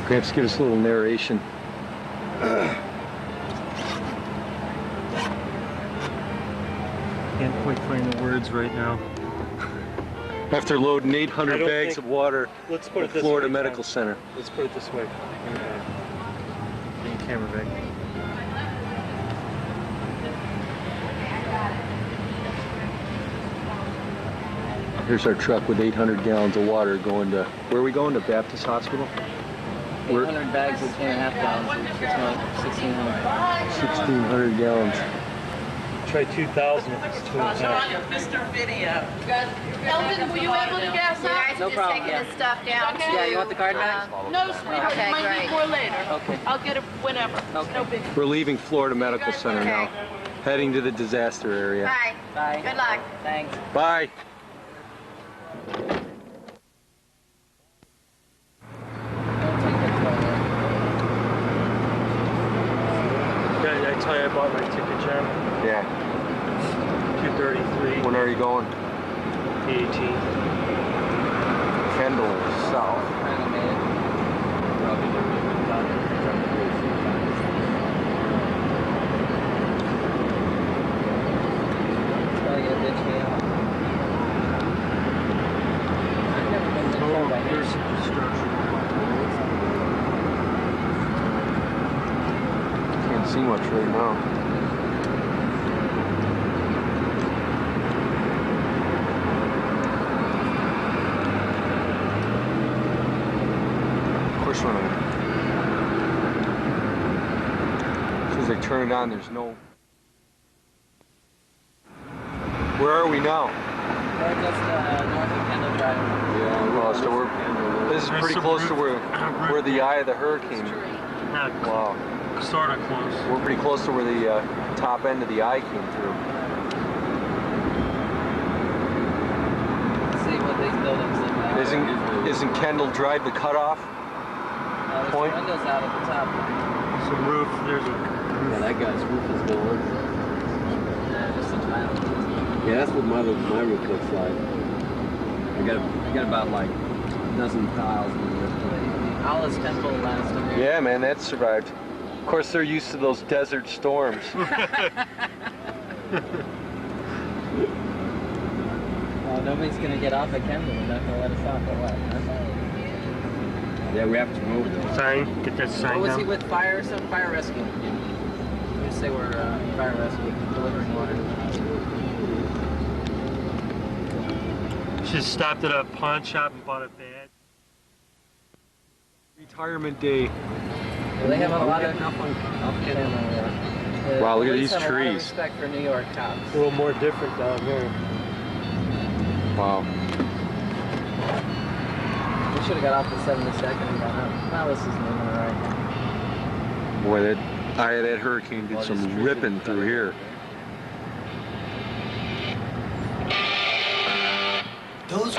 Gramps, give us a little narration. Can't quite find the words right now. After loading 800 bags of water Let's put at it this Florida way, Medical Tom. Center. Let's put it this way. Bring your camera back. Here's our truck with 800 gallons of water going to, where are we going, to Baptist Hospital? 800 bags of 2.5 gallons. It's like 1,600. 1,600 gallons. Try 2,000 if it's 2.5. Mr. Video. Elton, were you able to gas You up? guys are No just problem, taking yeah. this stuff down to... Yeah, you want the card back? No, sweetheart. Okay, You might great. need more later. Okay. I'll get it whenever. Okay. No big. We're leaving Florida Medical Center Okay. now, heading to the disaster area. Bye. Bye. Good luck. Thanks. Bye. Did I tell you I bought my ticket, John? Yeah. 233. When are you going? The 18th. Kendall, south. There's some construction. Can't see much right now. Of course, when as soon as I turn it on, there's no. Where are we now? We're just north of Kendall Drive. Yeah, well, so this is There's pretty some close to roof- where the eye of the hurricane. Not Wow. sort of close. We're pretty close to where the top end of the eye came through. Let's see what these buildings look like. Isn't Kendall Drive the cutoff? There's point? some windows out at the top. Some roof. There's a Yeah, that guy's roof is gone. Yeah, just a tile. Yeah, that's what my roof looks like. I got about like a dozen tiles in the roof. All this temple last time. Yeah, man, that survived. Of course, they're used to those desert storms. Oh, nobody's gonna get off at Kendall. They're not gonna let us off or what? Yeah, we have to move them. sign. Get that sign What was down. he with fire or something? Fire rescue. We just say we're fire rescue, delivering water. Just stopped at a pawn shop and bought a badge. Retirement day. Well, they have a lot of. Wow, look at these Police have a lot of trees. respect for New York cops. A little more different down here. Wow. We should have got off at 72nd and got up. Well, this is moving alright. Boy, that eye of that hurricane did some ripping through here. Those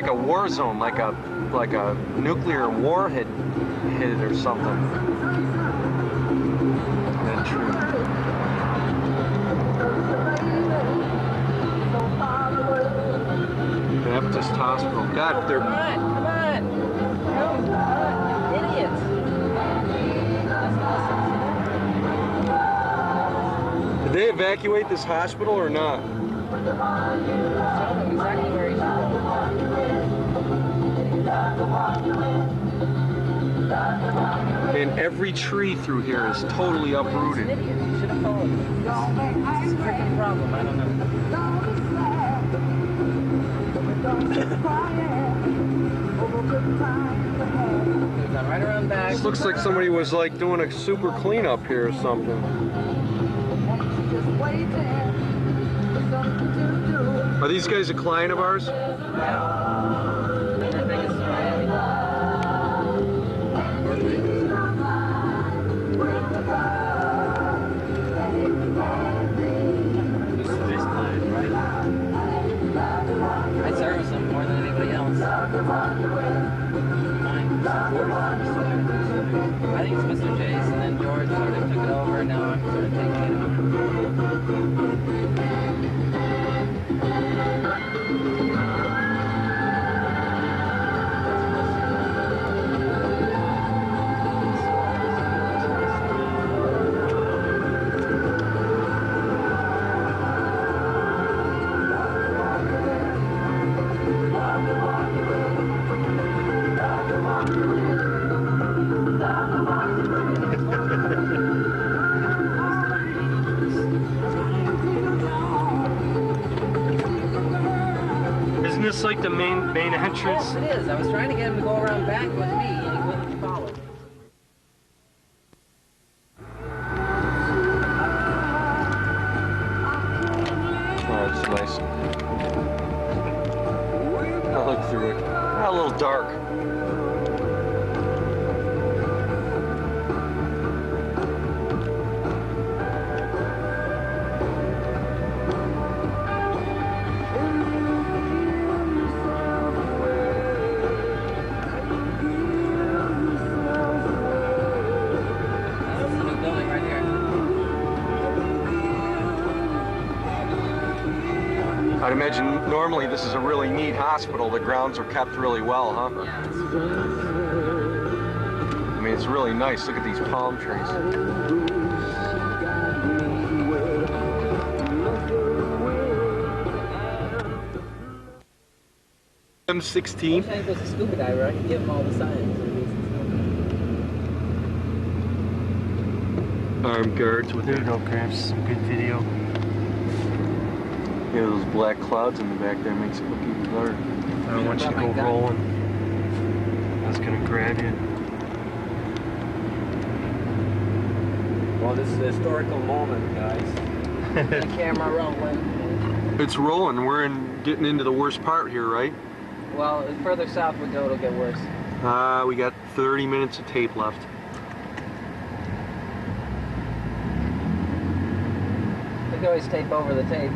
like a war zone, like a nuclear war had hit it or something. That true. Baptist Hospital. God, they're. Come on. Idiots. Did they evacuate this hospital or not? Tell them exactly where he should go. And every tree through here is totally He's an uprooted. idiot. He should have followed. This is a freaking problem. I don't know. He's done right around back. This looks like somebody was like doing a super cleanup here or something. Are these guys a client of ours? Yeah. Their biggest Miami. This is his client, right? I service them more than anybody else. Mine. I think it's Mr. Chase, and then George sort of took it over, and now I'm sort of taking it over. Isn't this like the main entrance? Yes, it is. I was trying to get him to go around back with me, and he wouldn't follow. Oh, it's nice. I'll look through it. A little dark. That's the new building right here. I'd imagine normally this is a really neat hospital. The grounds are kept really well, huh? Yeah, it's I mean, it's really nice. Look at these palm trees. M16. I was a scuba diver. I could give him all the signs. Armed guards with There you their, go, Gramps. Some good video. yeah, those black clouds in the back there makes it look even better. I want you to go rolling. I was gonna grab you. Well, this is a historical moment, guys. The camera rolling. It's rolling. We're getting into the worst part here, right? Well, the further south we go, it'll get worse. We got 30 minutes of tape left. We can always tape over the tape.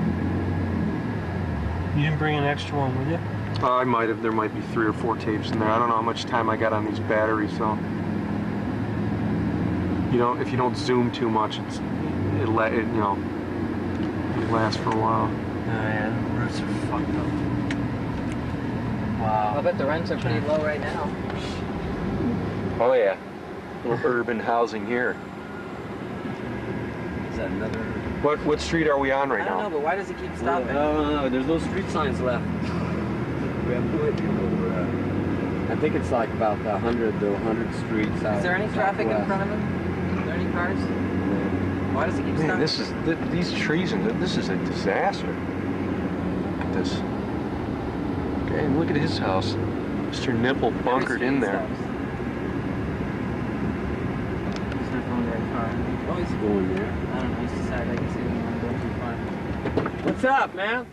You didn't bring an extra one, would you? I might have. There might be 3 or 4 tapes in there. I don't know how much time I got on these batteries, so. You know, if you don't zoom too much, it lasts for a while. Oh yeah, the roots are fucked up. I Wow. bet the rents are pretty low right now. Oh yeah. Little urban housing here. Is that another? What street are we on right I don't know, now? but why does he keep stopping? No, there's no street signs left. We have no idea where we're at. I think it's like about 100 to 100 streets out. Is there any traffic in southwest. front of him? Are there any cars? Why does he keep stopping? Man, this is these trees and this is a disaster. Look at this. Okay, and look at his house. Mr. Nipple bunkered in there. He's not going very far. Oh, he's going there. I don't know, he's decided I guess he didn't want to go too far. What's up, man?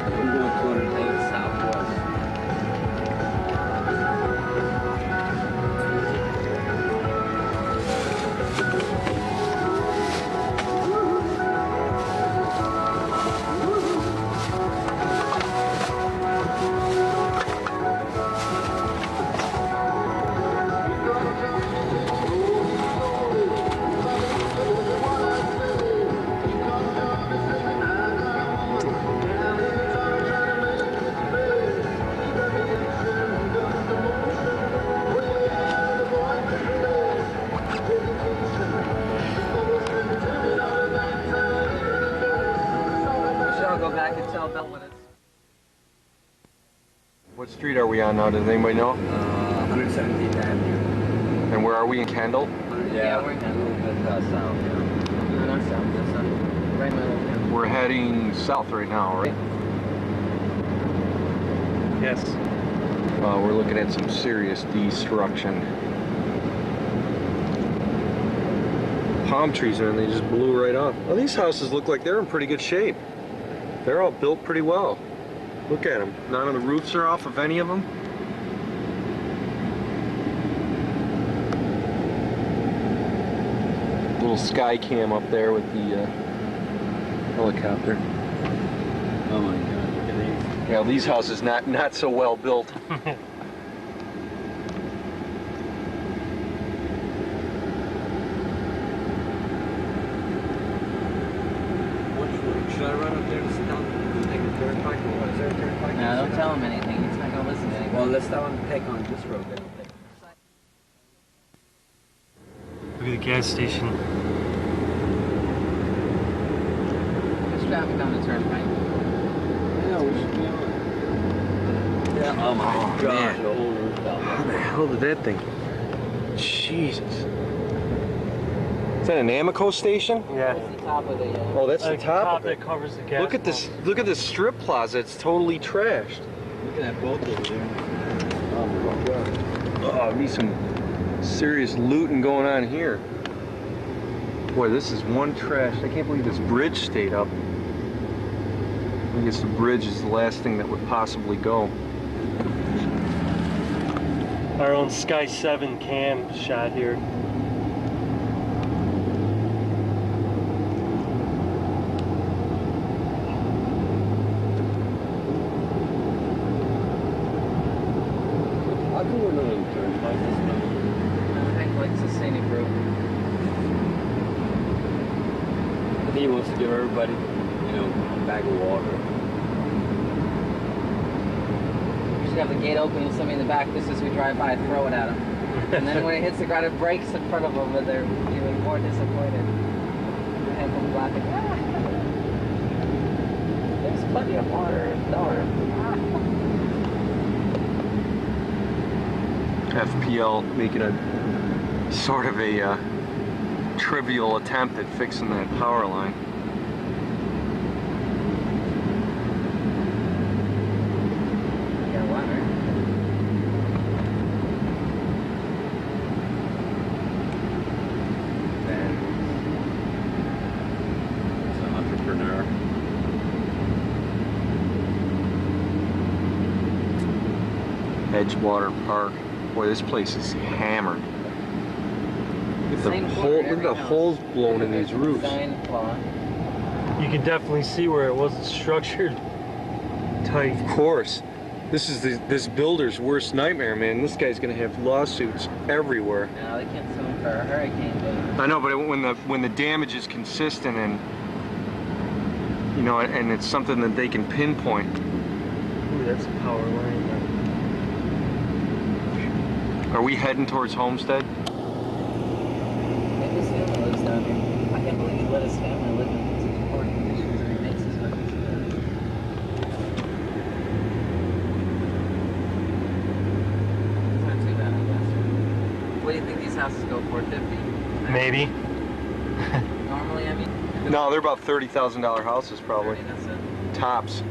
I'm going 200 southwest. about what it's. What street are we on now? Does anybody know? 117th Avenue. And where are we in Kendall? Yeah, we're in a little bit south, yeah. No, not south, that's right in the middle. Yeah. We're heading south right now, right? Yes. We're looking at some serious destruction. Palm trees are, and they just blew right off. Well, these houses look like they're in pretty good shape. They're all built pretty well. Look at them. None of the roofs are off of any of them. Little sky cam up there with the helicopter. Oh my God, look at these. Yeah, these houses not so well built. Should I run up there to sit down and take a turnpike or what? Is there a turnpike? No, don't tell him anything. He's not gonna listen to anything. Well, let's tell him to take on this road then. Look at the gas station. There's traffic on the turnpike. Yeah, we should be on. Yeah. Oh my Oh, gosh, man. the whole roof fell How down. the hell did that thing? Jesus. Is that an Amoco station? Yeah. That's the top of the. Oh, that's the Like top of it. that covers the gas. Look at this. Look at this strip plaza. It's totally trashed. Looking at both over there. Oh my God. Oh, need some serious looting going on here. Boy, this is one trash. I can't believe this bridge stayed up. I guess the bridge is the last thing that would possibly go. Our own Sky 7 cam shot here. How come we're not on the turnpike this time? Hank likes the scenic route. I think he wants to give everybody, you know, a bag of water. We should have the gate open and somebody in the back, just as we drive by, throw it at him. And then when it hits the ground, it breaks in front of them, but they're even more disappointed. Hank will be laughing. "Ah." There's plenty of water. FPL making a sort of a trivial attempt at fixing that power line. Yeah, water. He's an entrepreneur. Edgewater Park. Boy, this place is hammered. Look at the Same hole. floor, Look at the every house. holes blown in these roofs. Design flaw. You can definitely see where it wasn't structured tight. Of course. This is this builder's worst nightmare, man. This guy's gonna have lawsuits everywhere. No, they can't sue him for a hurricane, but I know, but when the damage is consistent and you know, and it's something that they can pinpoint. Ooh, that's a power line. Are we heading towards Homestead? maybe his family lives down here. I can't believe he let his family live in such poor conditions and he makes his money. It's not too bad, I guess. What do you think these houses go for? 50? Maybe. Normally, I mean. No, they're about $30,000 houses probably. 30, that's it. Tops.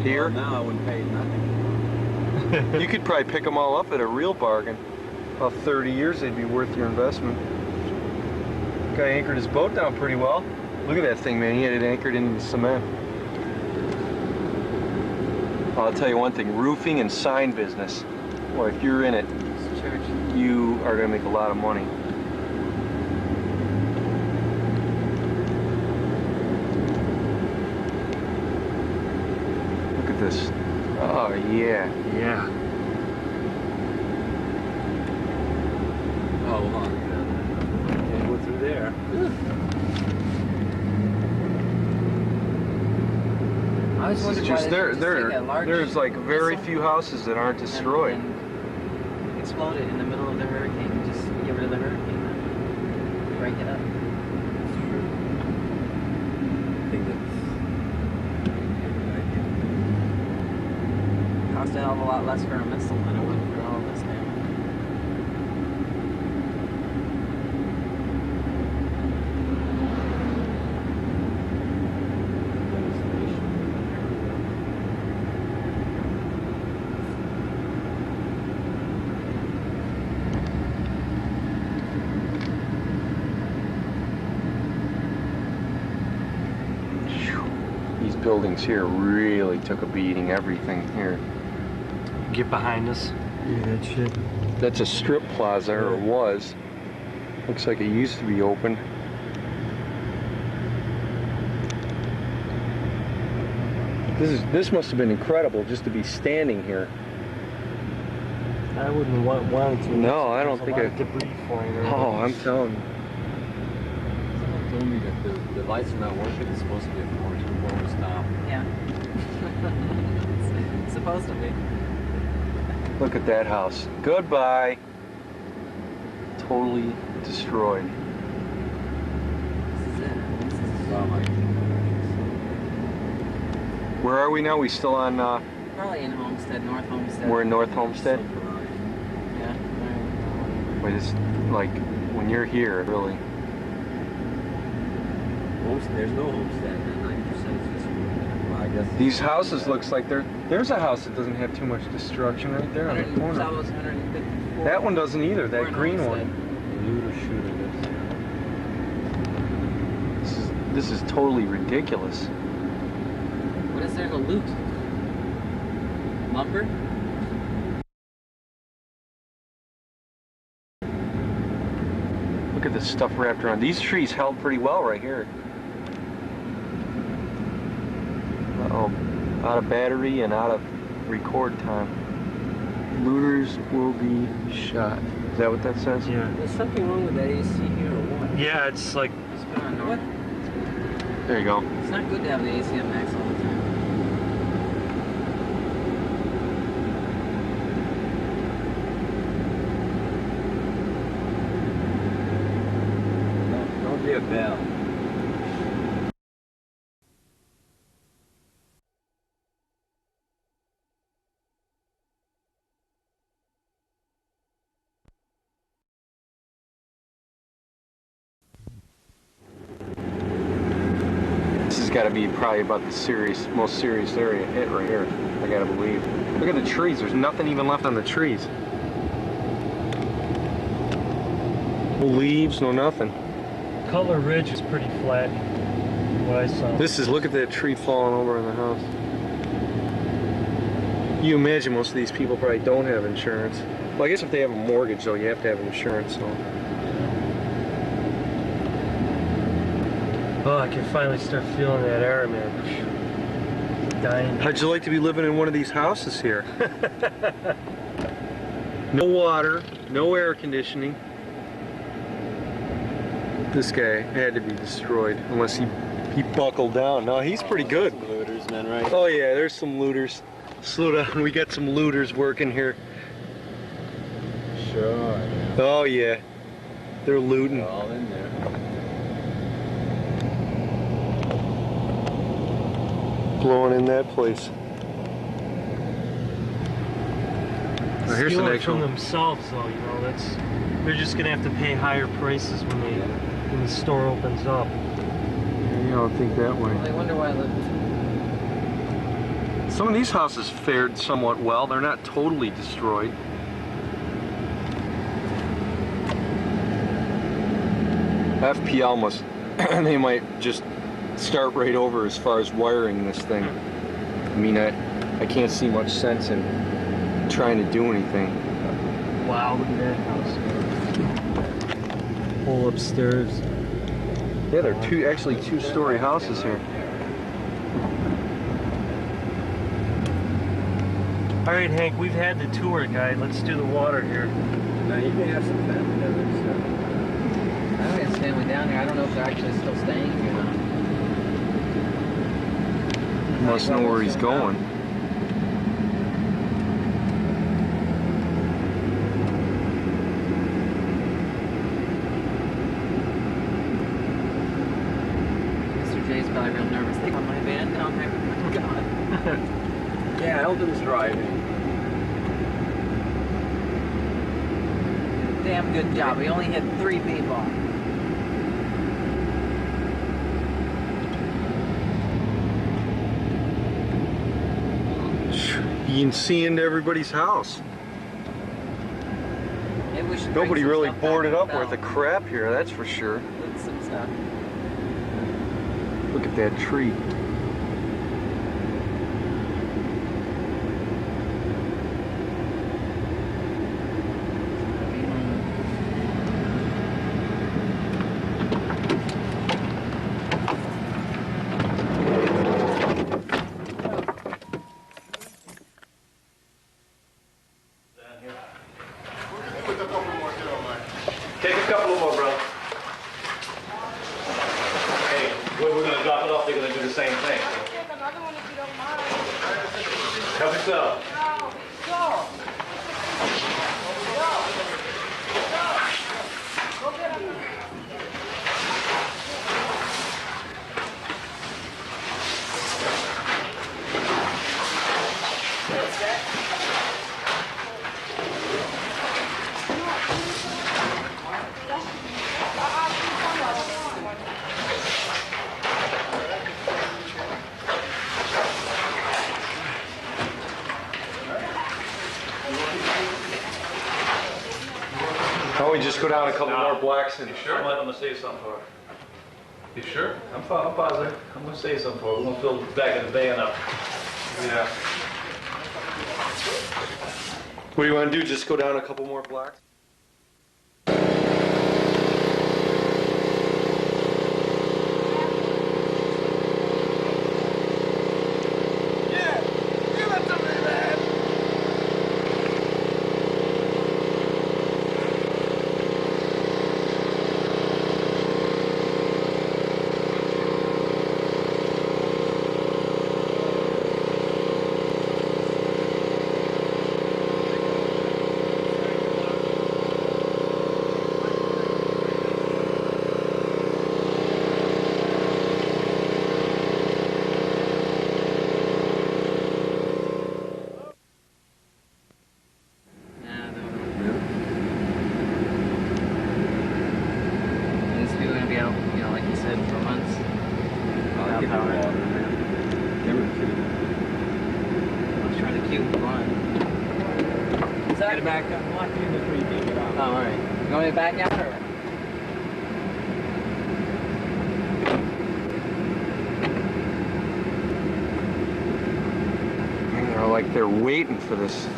Here, Well, now I wouldn't pay nothing. you could probably pick them all up at a real bargain. About 30 years, they'd be worth your investment. Guy anchored his boat down pretty well. Look at that thing, man. He had it anchored into the cement. I'll tell you one thing, roofing and sign business. Boy, if you're in it, It's church. you are gonna make a lot of money. Look at this. Oh yeah, yeah. Oh, hold on. Can't go through there. I always This wondered is why just they didn't just take a large there's like very missile few houses that aren't destroyed. and explode it in the middle of the hurricane and just get rid of the hurricane. Break it up. I think that's a good idea. lot less for a missile than it would for all of this damage. These buildings here really took a beating, everything here. Get behind us. Yeah, that shit. That's a strip plaza, or it was. Looks like it used to be open. This must have been incredible just to be standing here. I wouldn't want to. No, I don't There's think a lot I. of debris flying around. Oh, I'm telling you. Someone told me that the lights are not working. It's supposed to be a forward stop. Yeah. It's supposed to be. Look at that house. Goodbye. Totally destroyed. This is it. This is Where are we now? We still on? probably in Homestead, North Homestead. We're in North Homestead. Yeah. But it's like when you're here, really. There's no Homestead. 90% is just. Well, I guess. These houses looks like there's a house that doesn't have too much destruction right there on the corner. 154. That one doesn't either. We're That in green Homestead. one. Looter shooter This is totally ridiculous. What is there to loot? Lumber? Look at the stuff wrapped around. These trees held pretty well right here. Uh-oh. Out of battery and out of record time. Looters will be shot. Is that what that says? Yeah. There's something wrong with that AC here or what? Yeah, it's like. It's been on north. There you go. It's not good to have the AC on max all the time. Don't be a bell. This has got to be probably about the most serious area hit right here. I gotta believe. Look at the trees. There's nothing even left on the trees. No leaves, no nothing. Color Ridge is pretty flat. What I saw. Look at that tree falling over in the house. You imagine most of these people probably don't have insurance. Well, I guess if they have a mortgage, though, you have to have insurance. So. Oh, I can finally start feeling that air, man. Dying. How'd you like to be living in one of these houses here? No water, no air conditioning. This guy had to be destroyed unless he buckled down. No, he's pretty good. Looters, man, right? Oh yeah, there's some looters. Slow down, we got some looters working here. Sure. Oh yeah, they're looting. They're all in there. Blowing in that place. Now, here's an Stealing actual. from themselves, though. You know, they're just gonna have to pay higher prices when the store opens up. You don't think that way. I wonder why the Some of these houses fared somewhat well. They're not totally destroyed. FPL must, they might just start right over as far as wiring this thing. I mean, I can't see much sense in trying to do anything. Wow, look at that house. Whole upstairs. Yeah, there are actually two-story houses here. All right, Hank, we've had the tour guide. Let's do the water here. Now, you may have some family there, so. I don't think it's family down here. I don't know if they're actually still staying here or not. Must know where he's going. Mr. J's probably real nervous. They got my van down there. Oh God. Yeah, Eldon's driving. damn good job. We only hit 3 people. You can see into everybody's house. Maybe we should bring Nobody some really stuff back boarded to up Bell. worth of crap here, that's for sure. Loot some stuff. Look at that tree. Take a couple more, bro. Hey, we're gonna drop it off, they're gonna do the same thing. Take another one if you don't mind. Help yourself. Why don't we just go down a couple more blocks and... I'm gonna say something for her. You sure? I'm positive. I'm gonna say something for her. We're gonna fill the back of the van up. Yeah. What do you want to do? Just go down a couple more blocks? Get it back up. Oh, alright. You want me to back out or? They're like they're waiting for this.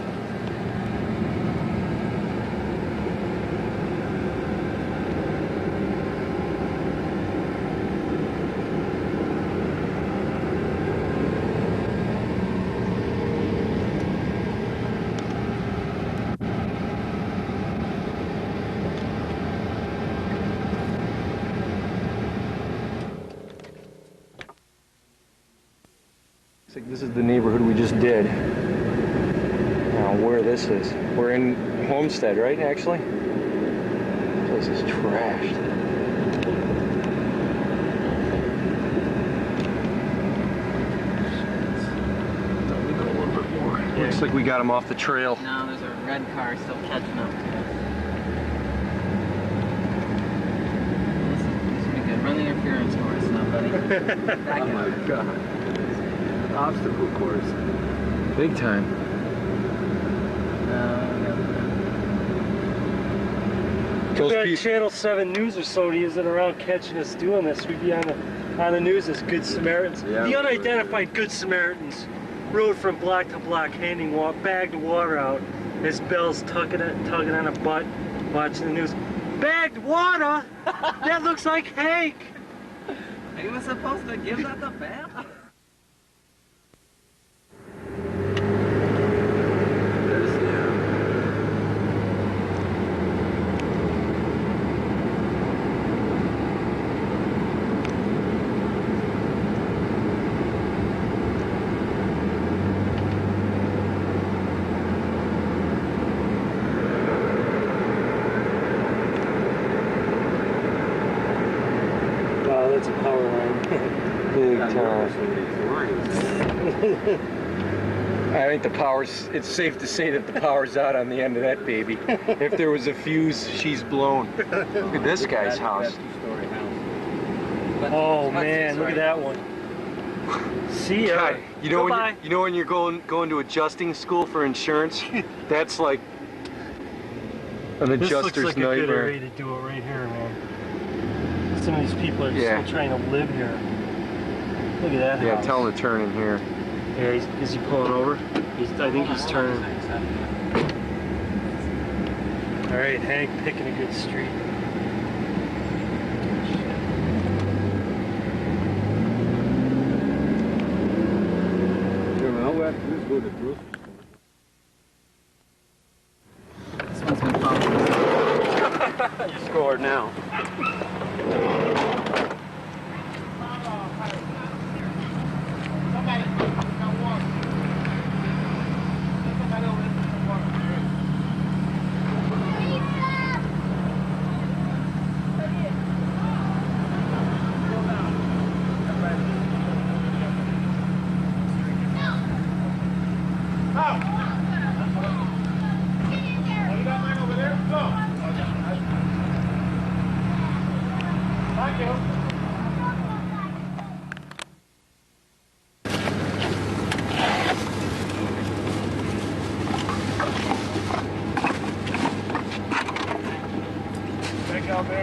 Looks like this is the neighborhood we just did. Now where this is. We're in Homestead, right, actually? This place is trashed. We go a little bit more. Looks like we got him off the trail. No, there's a red car still catching up to us. This would be good. Run the interference course now, buddy. Back Oh my out. god. Obstacle course. Big time. Those That people, Channel 7 News or somebody isn't around catching us doing this. We'd be on the news as Good Samaritans. Yeah, The unidentified Good Samaritans rode from block to block handing bagged water out as Bell's tugging on a butt, watching the news. Bagged water? That looks like Hank! He was supposed to give that to Bam? Wow, that's a power line. big time. I think the power's, it's safe to say that the power's out on the end of that baby. If there was a fuse, she's blown. Look at this guy's house. Two-story house. Oh man, look at that one. See ya. God, you know when you're going to adjusting school for insurance? That's like an This looks adjuster's like a good nightmare. area to do it right here, man. Some of these people are Yeah. still trying to live here. Look at that Yeah, house. tell him to turn in here. Yeah, is he pulling over? I think he's turning. All right, Hank, picking a good street. All we have to do is go to the grocery This one's been found. store. You scored now.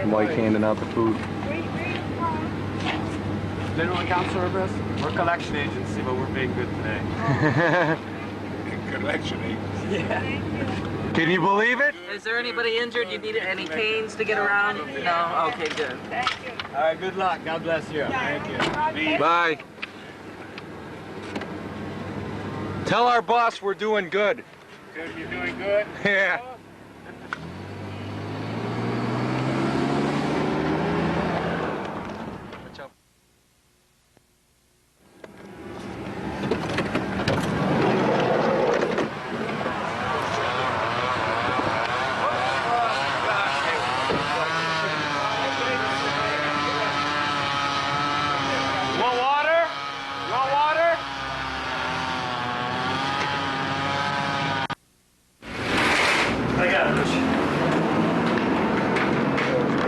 Mike handing out the food. General account service. We're a collection agency, but we're being good today. Collection agency. Yeah. Can you believe it? Is there anybody injured? You need any canes to get around? No? Okay, good. All right. Good luck. God bless you. Thank you. Bye. Tell our boss we're doing good. Good. You're doing good. Yeah.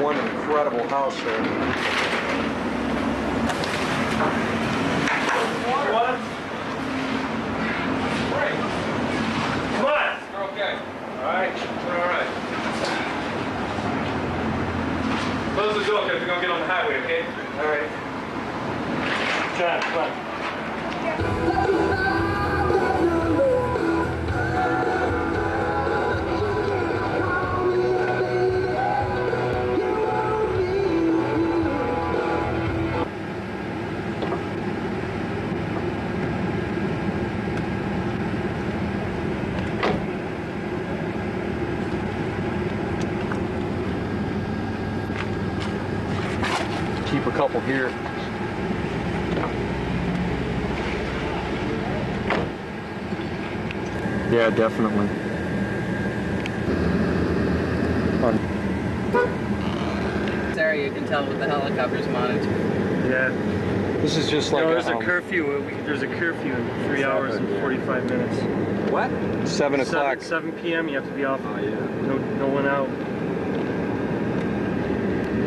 One incredible house there. What? Right. Come on! You're okay. All right. We're all right. Close the door because we're going to get on the highway, okay? All right. John, come on. Keep a couple here. Yeah, definitely. This area you can tell with the helicopters monitored. Yeah. This is just like There's a curfew. There's a curfew in 3 hours and 45 minutes. What? 7 o'clock. 7 p.m. You have to be off. Oh yeah. No one out.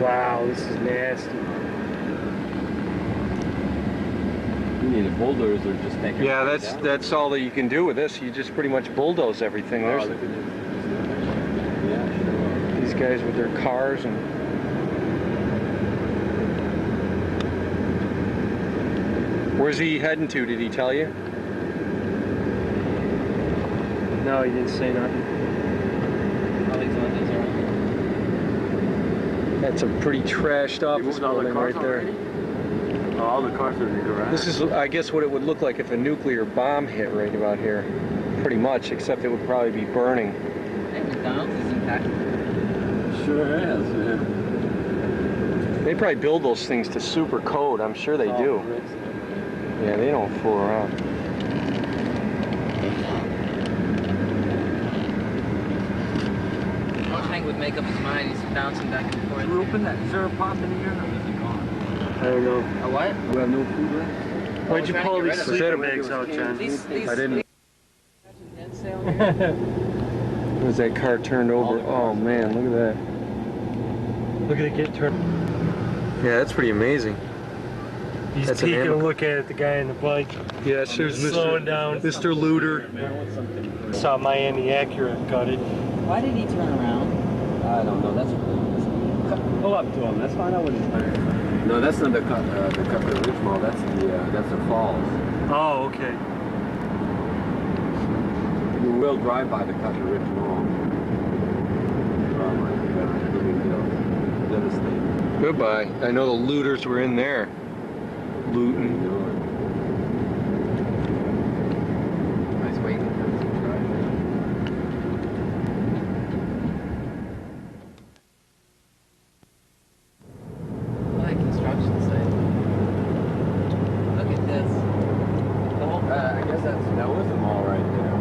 Wow, this is nasty. You need a bulldozer or just take it. Yeah, that's all that you can do with this. You just pretty much bulldoze everything. Oh, There's look at this. Yeah, sure. these guys with their cars and. Where's he heading to? Did he tell you? No, he didn't say nothing. All these windows are open. That's a pretty trashed office moved all the building cars right there. already? Oh, all the cars are in the garage. This is, I guess, what it would look like if a nuclear bomb hit right about here. Pretty much, except it would probably be burning. Hey, McDonald's is intact. Sure is. Yeah. They probably build those things to super code. I'm sure they do. Yeah, they don't fool around. Hank would make up his mind. He's bouncing back and forth. Did we open that? Is there a pop in here or is it gone? I don't know. A what? We have no food left? Why'd you trying to pull get these rid of sleeping it. bags out, John? These I didn't. Was that car turned over? Oh man, look at that. Look at it get turned. Yeah, that's pretty amazing. He's That's an taking a amber- look at the guy on the bike. Yes, there's Slowing down. Mr. Looter. Saw Miami Acura got it. Why did he turn around? I don't know. That's pull up to him. Let's find out what he's doing. No, that's not the Ridge Mall. That's the falls. Oh, okay. You will drive by the Cutler Ridge Mall. Oh my God! Look at those. Devastating. Goodbye. I know the looters were in there. Looting. Nice waiting for him to drive. Like construction site. Look at this. The whole. I guess that was the mall right there.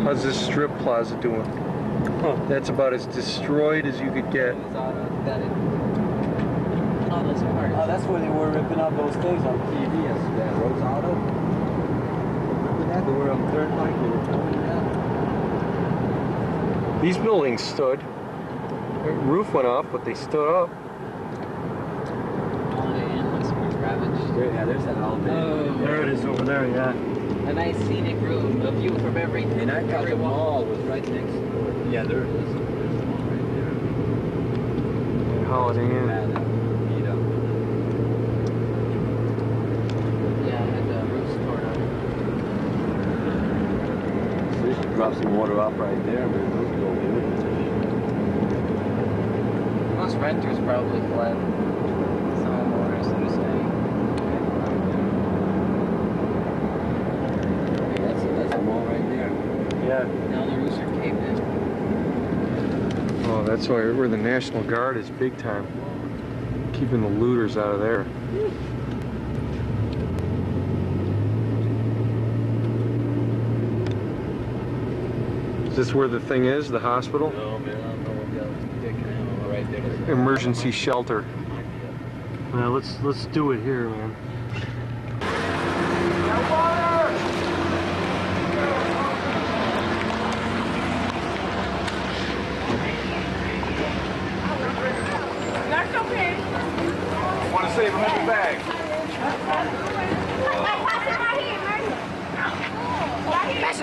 How's this strip plaza doing? That's about as destroyed as you could get. All those parts. Oh, that's where they were ripping up those things on TV yesterday. Rose Auto. Remember that? They were on third line. They were pulling that. These buildings stood. The roof went off, but they stood up. Holiday Inn looks pretty ravaged. Yeah, there's that Holiday Inn. Oh, there it is over there, yeah. A nice scenic room, a view from every. And I thought the every wall. mall was right next to it. Yeah, there it is. There's the mall right there. Holiday Inn. Bad, beat up. Yeah, I had the roofs torn up. So you should drop some water off right there, man. Those go in. Most renters probably fled. Some homeowners that are staying. That's a mall right there. Yeah. Now the roofs are caved in. Oh, that's why where the National Guard is big time. Keeping the looters out of there. Is this where the thing is, the hospital? No, man, I don't know what the other dick animal right there. Emergency shelter. Well, let's do it here, man. That's okay. Want to save him in the bag? That's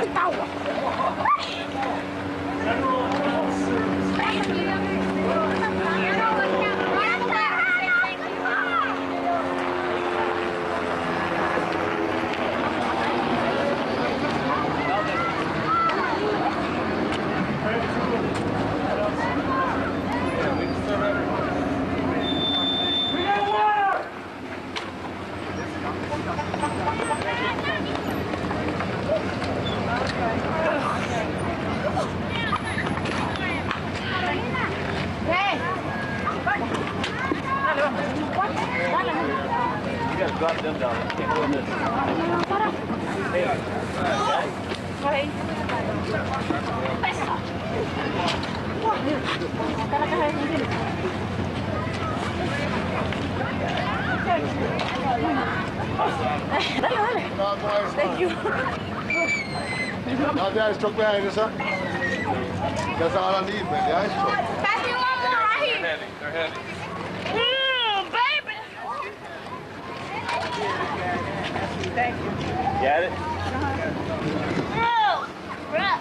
You gotta drop them down. You can't go in this. Thank you. Ja, der ist doch bei einer Sache. Das ist all I need, man. Der ist doch. Pass me one more right here. Heavy. They're heavy. Baby. Thank you. Got it? Oh, crap.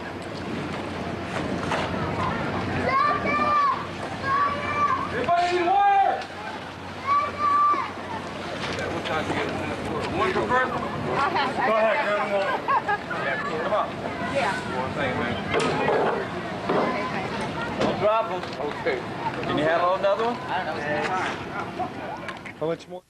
Anybody need water? What time you get in that? One per person? Go ahead, grab them all. Come on. Yeah. One thing, man. Don't drop them. Okay. Can you handle another one? I don't know. It's in the car. How much more?